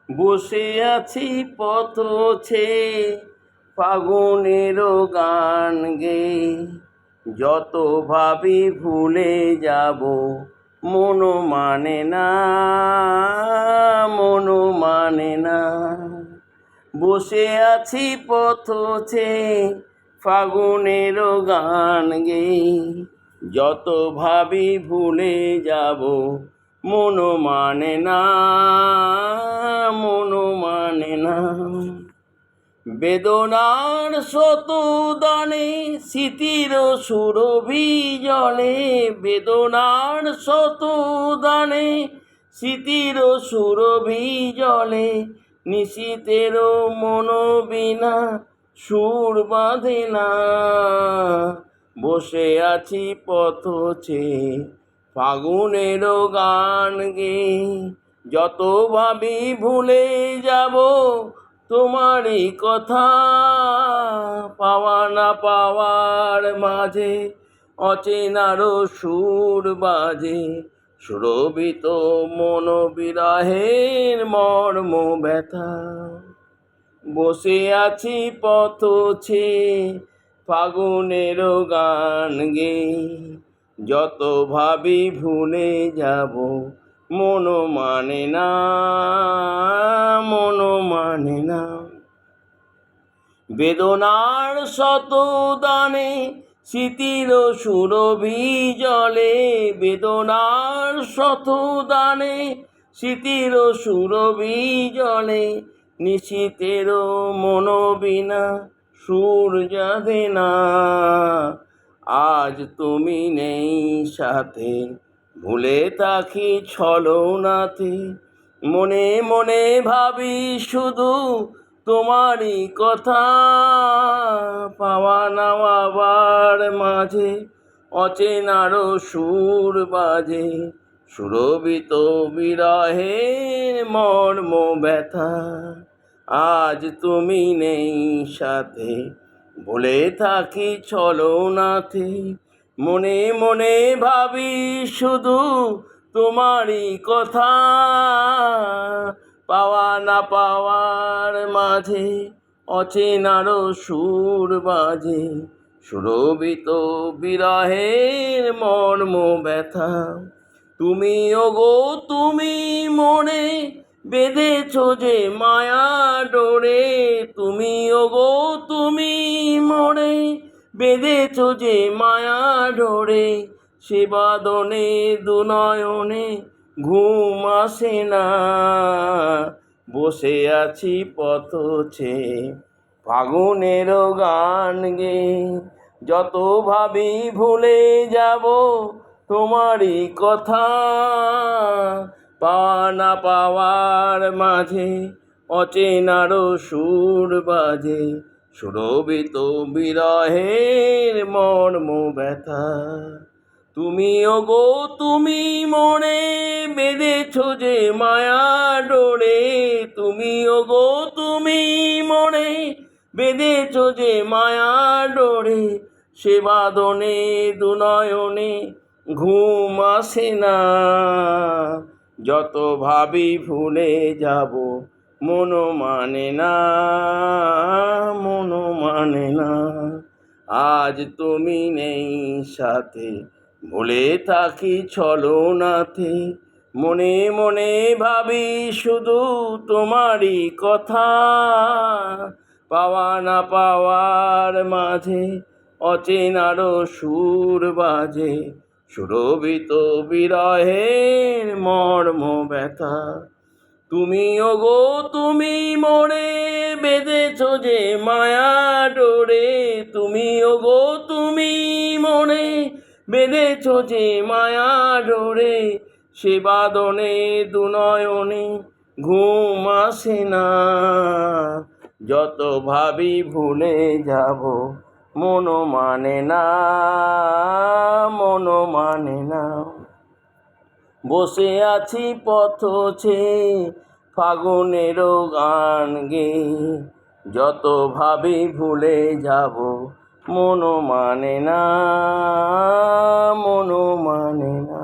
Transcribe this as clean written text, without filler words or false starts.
বসে আছি পথ ছেয়ে ফাগুনেরও গান গেয়ে, যত ভাবি ভুলে যাব মন মানে না, মন মানে না। বসে আছি পথ ছেয়ে ফাগুনেরও গান গেয়ে, যত ভাবি ভুলে যাব মন মানে না, মন মানে না। বেদনার শত দানে স্মৃতির সুরভি জলে, বেদনার শত দানে স্মৃতির সুরভি জলে, নিশীথের মন বিনা সুর বাঁধে না। বসে আছি পথ ছেয়ে ফাগুনের গান গেয়ে, যত ভাবি ভুলে যাব তোমারই কথা। পাওয়া না পাওয়ার মাঝে অচেনারও সুর বাজে, সুরভিত মন বিরহের মর্ম ব্যথা। বসে আছি পথ ছেয়ে ফাগুনের গান গেয়ে, যত ভাবি ভুলে যাব মন মানে না, মন মানে না। বেদনার শত দানে স্মৃতির সুরভি জলে, বেদনার শত দানে স্মৃতির সুরভি জলে, নিশীথের মন বিনা সুর যাবে না। আজ তুমি নেই সাথে, ভুলে থাকি ছলনাতে, মনে মনে ভাবি শুধু তোমারই কথা। পাওয়া নাওয়ার মাঝে অচেনারও সুর বাজে, সুরভিত বিরহের মর্ম ব্যথা। আজ তুমি নেই সাথে, ভুলে থাকি ছলনাতে, মনে মনে ভাবি শুধু তোমারই কথা। পাওয়া না পাওয়ার মাঝে অচেনারও সুর বাজে, সুরভিত বিরহের মর্ম ব্যথা। তুমি ওগো তুমি মনে বেঁধেছ যে মায়া ডোরে, তুমি ওগো তুমি মনে বেঁধেছ যে মায়া ডোরে, সে বাদনে দুনয়নে ঘুম আসে না। বসে আছি পথ ছেয়ে ফাগুনের গান গেয়ে, যত ভাবি ভুলে যাব তোমারই কথা। পাওয়া না পাওয়ার মাঝে অচেনারও সুর বাজে, সুরভিত বিরহের মর্ম ব্যথা। তুমি ওগো তুমি মনে বেঁধেছ যে মায়া ডোরে, তুমি ওগো তুমি মনে বেঁধেছ যে মায়া ডোরে, সে বাদনে দুনয়নে ঘুম আসে না। যত ভাবি ভুলে যাব মন মানে না, মন মানে না। আজ তুমি নেই সাথে, ভুলে থাকি ছলনাতে, মনে মনে ভাবি শুধু তোমারই কথা। পাওয়া না পাওয়ার মাঝে অচেনারও সুর বাজে, সুরভিত বিরহের মর্ম ব্যথা। তুমি ওগো তুমি মনে বেঁধেছ যে মায়া ডোরে, তুমি ওগো তুমি মনে বেঁধেছ যে মায়া ডোরে, সে বাদনে দুনয়নে ঘুম আসে না। যত ভাবি ভুলে যাব মন মানে না, মন মানে না। বসে আছি পথ ছেয়ে ফাগুনের গান গেয়ে, যত ভাবি ভুলে যাব মন মানে না, মন মানে না।